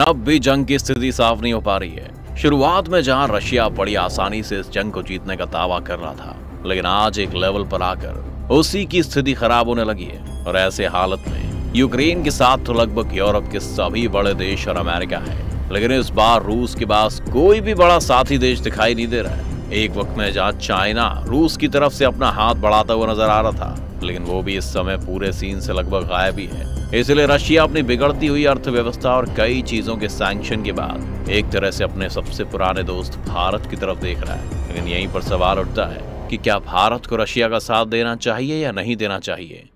अब भी जंग की स्थिति साफ नहीं हो पा रही है। शुरुआत में जहां रशिया बड़ी आसानी से इस जंग को जीतने का दावा कर रहा था, लेकिन आज एक लेवल पर आकर उसी की स्थिति खराब होने लगी है। और ऐसे हालत में यूक्रेन के साथ तो लगभग यूरोप के सभी बड़े देश और अमेरिका है, लेकिन इस बार रूस के पास कोई भी बड़ा साथी देश दिखाई नहीं दे रहा है। एक वक्त में जहां चाइना रूस की तरफ से अपना हाथ बढ़ाता हुआ नजर आ रहा था, लेकिन वो भी इस समय पूरे सीन से लगभग गायब ही है। इसलिए रशिया अपनी बिगड़ती हुई अर्थव्यवस्था और कई चीजों के सैंक्शन के बाद एक तरह से अपने सबसे पुराने दोस्त भारत की तरफ देख रहा है। लेकिन यहीं पर सवाल उठता है कि क्या भारत को रशिया का साथ देना चाहिए या नहीं देना चाहिए।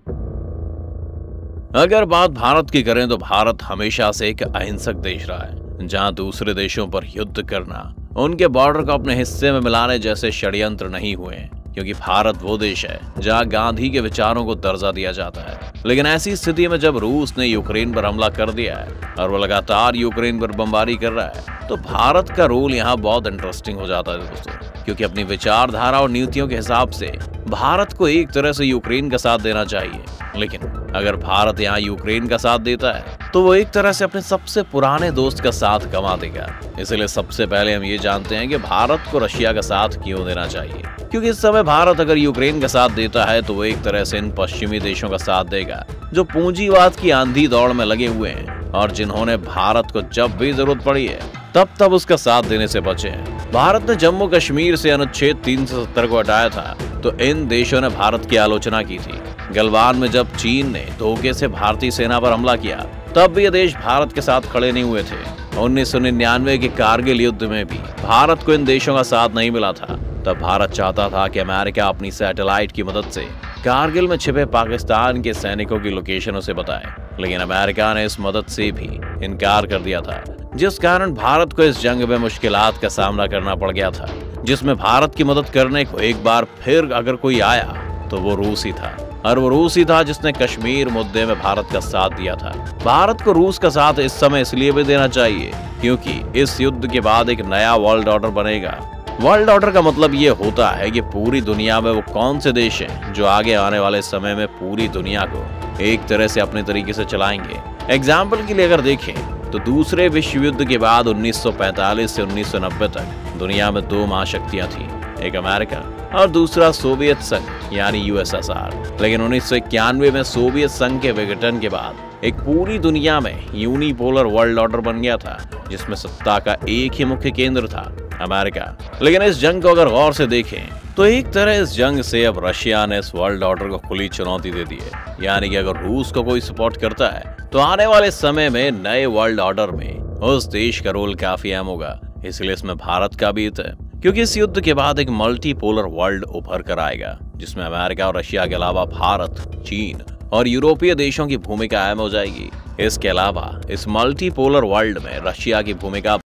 अगर बात भारत की करें तो भारत हमेशा से एक अहिंसक देश रहा है, जहां दूसरे देशों पर युद्ध करना, उनके बॉर्डर को अपने हिस्से में मिलाने जैसे षड्यंत्र नहीं हुए, क्योंकि भारत वो देश है जहां गांधी के विचारों को दर्जा दिया जाता है। लेकिन ऐसी स्थिति में जब रूस ने यूक्रेन पर हमला कर दिया है और वो लगातार यूक्रेन पर बमबारी कर रहा है, तो भारत का रोल यहाँ बहुत इंटरेस्टिंग हो जाता है दोस्तों, क्योंकि अपनी विचारधारा और नीतियों के हिसाब से भारत को एक तरह से यूक्रेन का साथ देना चाहिए। लेकिन अगर भारत यहाँ यूक्रेन का साथ देता है तो वो एक तरह से अपने सबसे पुराने दोस्त का साथ गंवा देगा। इसलिए सबसे पहले हम ये जानते हैं कि भारत को रशिया का साथ क्यों देना चाहिए। क्योंकि इस समय भारत अगर यूक्रेन का साथ देता है तो वो एक तरह से इन पश्चिमी देशों का साथ देगा जो पूंजीवाद की आंधी दौड़ में लगे हुए हैं और जिन्होंने भारत को जब भी जरूरत पड़ी है तब उसका साथ देने से बचे हैं। भारत ने जम्मू कश्मीर से अनुच्छेद 370 को हटाया था तो इन देशों ने भारत की आलोचना की थी। गलवान में जब चीन ने धोखे से भारतीय सेना पर हमला किया तब भी ये देश भारत के साथ खड़े नहीं हुए थे। 1999 के कारगिल युद्ध में भी भारत को इन देशों का साथ नहीं मिला था। तब भारत चाहता था कि अमेरिका अपनी सैटेलाइट की मदद से कारगिल में छिपे पाकिस्तान के सैनिकों की लोकेशन उसे बताए, लेकिन अमेरिका ने इस मदद से भी इनकार कर दिया था, जिस कारण भारत को इस जंग में मुश्किलात का सामना करना पड़ गया था, जिसमें भारत की मदद करने को एक बार फिर अगर कोई आया तो वो रूस ही था। और वो रूस ही था जिसने कश्मीर मुद्दे में भारत का साथ दिया था। भारत को रूस का साथ इस समय इसलिए भी देना चाहिए क्योंकि इस युद्ध के बाद एक नया वर्ल्ड ऑर्डर बनेगा। वर्ल्ड ऑर्डर का मतलब ये होता है कि पूरी दुनिया में वो कौन से देश हैं जो आगे आने वाले समय में पूरी दुनिया को एक तरह से अपने तरीके से चलाएंगे। एग्जाम्पल के लिए अगर देखें तो दूसरे विश्व युद्ध के बाद 1945 से 1990 तक दुनिया में दो महाशक्तियां थीं, एक अमेरिका और दूसरा सोवियत संघ यानी यूएसएसआर। लेकिन 1991 में सोवियत संघ के विघटन के बाद एक पूरी दुनिया में यूनिपोलर वर्ल्ड ऑर्डर बन गया था, जिसमें सत्ता का एक ही मुख्य केंद्र था, अमेरिका। लेकिन इस जंग को अगर गौर से देखें तो एक तरह इस जंग से अब रशिया ने इस वर्ल्ड ऑर्डर को खुली चुनौती दे दी है। यानी कि अगर रूस को कोई सपोर्ट करता है तो आने वाले समय में नए वर्ल्ड ऑर्डर में उस देश का रोल काफी अहम होगा। इसलिए इसमें भारत का भी हित है, क्योंकि इस युद्ध के बाद एक मल्टीपोलर वर्ल्ड उभर कर आएगा, जिसमें अमेरिका और रशिया के अलावा भारत, चीन और यूरोपीय देशों की भूमिका अहम हो जाएगी। इसके अलावा इस मल्टीपोलर वर्ल्ड में रशिया की भूमिका